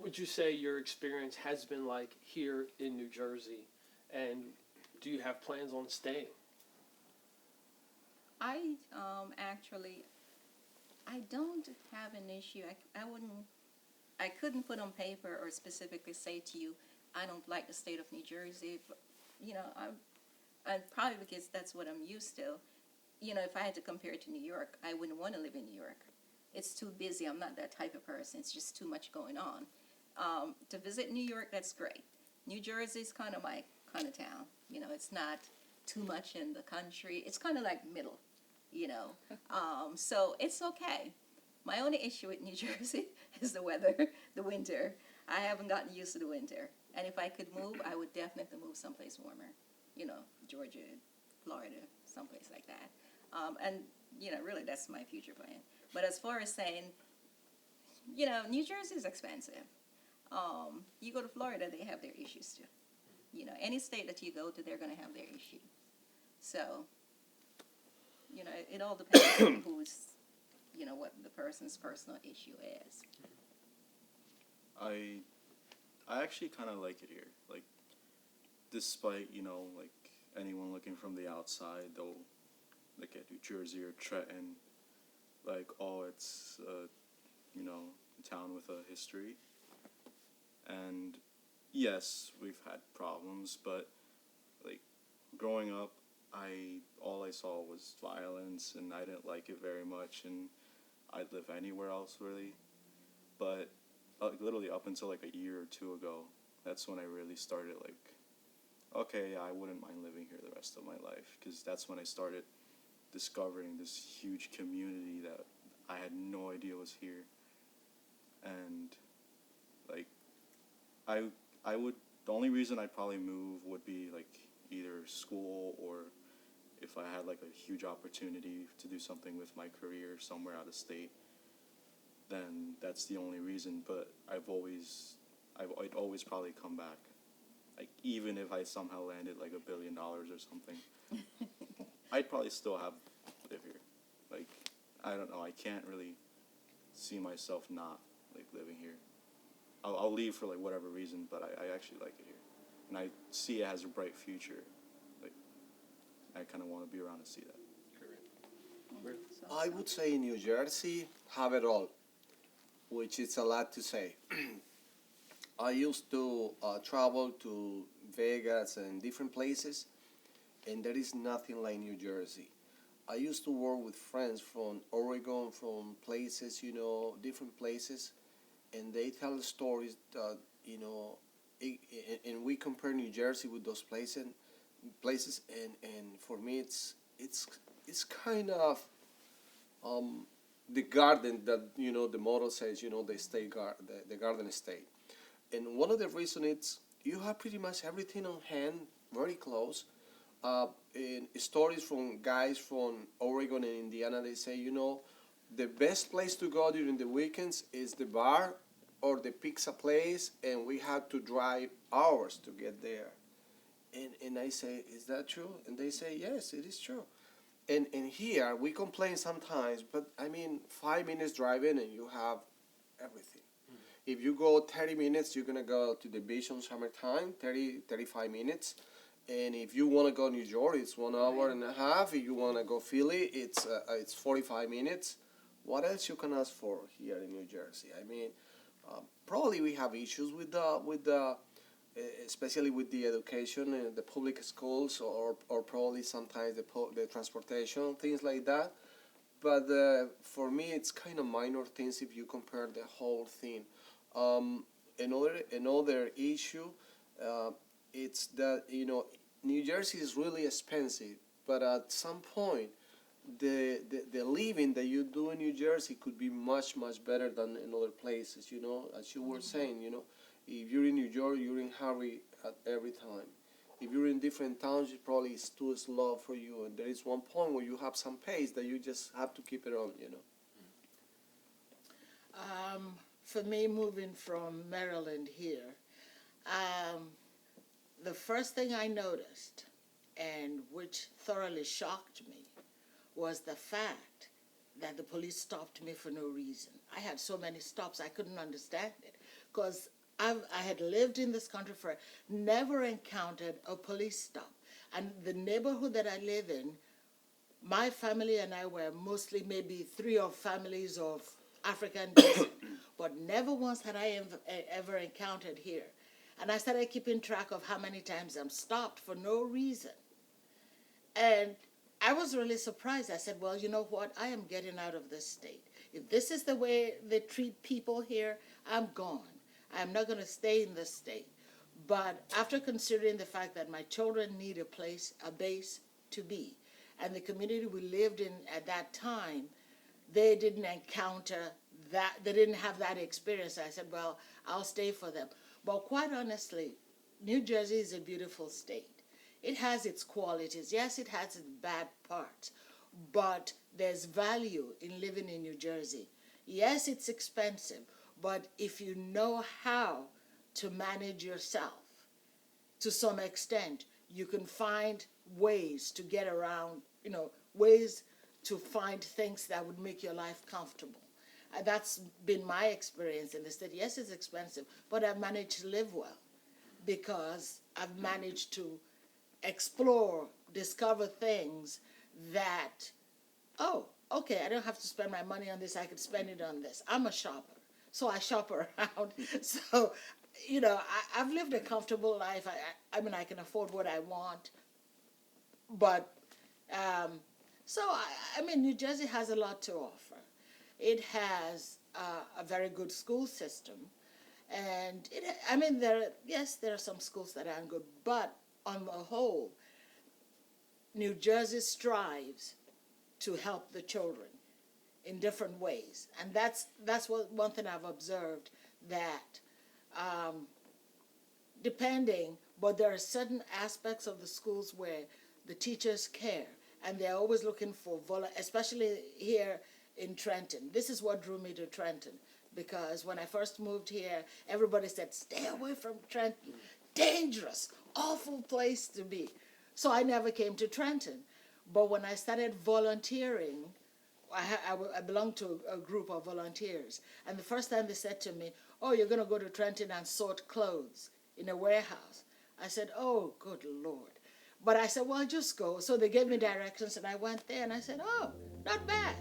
would you say your experience has been like here in New Jersey? And do you have plans on staying? I actually, I don't have an issue. I wouldn't, I couldn't put on paper or specifically say to you, I don't like the state of New Jersey. But, I probably because that's what I'm used to. If I had to compare it to New York, I wouldn't want to live in New York. It's too busy. I'm not that type of person. It's just too much going on. To visit New York, that's great. New Jersey's kind of my kind of town. It's not too much in the country. It's kind of like middle, you know. So it's okay. My only issue with New Jersey is the weather, the winter. I haven't gotten used to the winter. And if I could move, I would definitely move someplace warmer. Georgia, Florida, someplace like that. And, really that's my future plan. But as far as saying, New Jersey is expensive. You go to Florida, they have their issues too. Any state that you go to, they're going to have their issue. So, it all depends on what the person's personal issue is. I actually kind of like it here. Like, despite, like anyone looking from the outside, they'll look at New Jersey or Trenton, like, oh, it's, a town with a history. And yes, we've had problems, but, like, growing up, all I saw was violence, and I didn't like it very much, and I'd live anywhere else, really. But literally up until, like, a year or two ago, that's when I really started, like, okay, I wouldn't mind living here the rest of my life, because that's when I started discovering this huge community that I had no idea was here. And, like, the only reason I'd probably move would be, like, either school or if I had, like, a huge opportunity to do something with my career somewhere out of state, then that's the only reason. But I'd always probably come back. Like, even if I somehow landed, like, $1 billion or something, I'd probably still live here. Like, I don't know, I can't really see myself not, like, living here. I'll leave for, like, whatever reason, but I actually like it here. And I see it has a bright future. Like, I kind of want to be around to see that. I would say New Jersey have it all, which is a lot to say. I used to travel to Vegas and different places, and there is nothing like New Jersey. I used to work with friends from Oregon, from places, different places, and they tell stories that, and we compare New Jersey with those places, and for me it's kind of the garden that the motto says, the garden state. And one of the reasons is you have pretty much everything on hand, very close. In stories from guys from Oregon and Indiana, they say, the best place to go during the weekends is the bar or the pizza place, and we had to drive hours to get there. And I say, is that true? And they say, yes, it is true. And here, we complain sometimes, but 5 minutes driving and you have everything. If you go 30 minutes, you're going to go to the beach on summertime, 35 minutes. And if you want to go New York, it's 1 hour and a half. If you want to go Philly, it's 45 minutes. What else you can ask for here in New Jersey? Probably we have issues with the especially with the education and the public schools, or probably sometimes the transportation, things like that. But for me, it's kind of minor things if you compare the whole thing. Another issue, it's that New Jersey is really expensive, but at some point, the living that you do in New Jersey could be much better than in other places. As you were saying, if you're in New York, you're in hurry at every time. If you're in different towns, it probably is too slow for you, and there is one point where you have some pace that you just have to keep it on. For me, moving from Maryland here, the first thing I noticed, and which thoroughly shocked me, was the fact that the police stopped me for no reason. I had so many stops, I couldn't understand it. Because I had lived in this country for, never encountered a police stop. And the neighborhood that I live in, my family and I were mostly maybe three of families of African descent, but never once had I ever encountered here. And I started keeping track of how many times I'm stopped for no reason. And I was really surprised. I said, well, you know what? I am getting out of this state. If this is the way they treat people here, I'm gone. I'm not going to stay in this state. But after considering the fact that my children need a place, a base to be, and the community we lived in at that time, they didn't encounter that, they didn't have that experience. I said, well, I'll stay for them. But quite honestly, New Jersey is a beautiful state. It has its qualities. Yes, it has its bad parts, but there's value in living in New Jersey. Yes, it's expensive, but if you know how to manage yourself to some extent, you can find ways to get around, ways to find things that would make your life comfortable. That's been my experience in the state. Yes, it's expensive, but I've managed to live well because I've managed to explore, discover things that, oh, okay, I don't have to spend my money on this, I could spend it on this. I'm a shopper, so I shop around. So, I've lived a comfortable life. I mean, I can afford what I want, but, New Jersey has a lot to offer. It has a very good school system, and there are some schools that aren't good, but on the whole, New Jersey strives to help the children in different ways. And that's one thing I've observed, that but there are certain aspects of the schools where the teachers care, and they're always looking for especially here in Trenton. This is what drew me to Trenton, because when I first moved here, everybody said, stay away from Trenton. Dangerous, awful place to be. So I never came to Trenton. But when I started volunteering, I belonged to a group of volunteers. And the first time they said to me, oh, you're going to go to Trenton and sort clothes in a warehouse. I said, oh, good Lord. But I said, well, just go. So they gave me directions, and I went there, and I said, oh, not bad.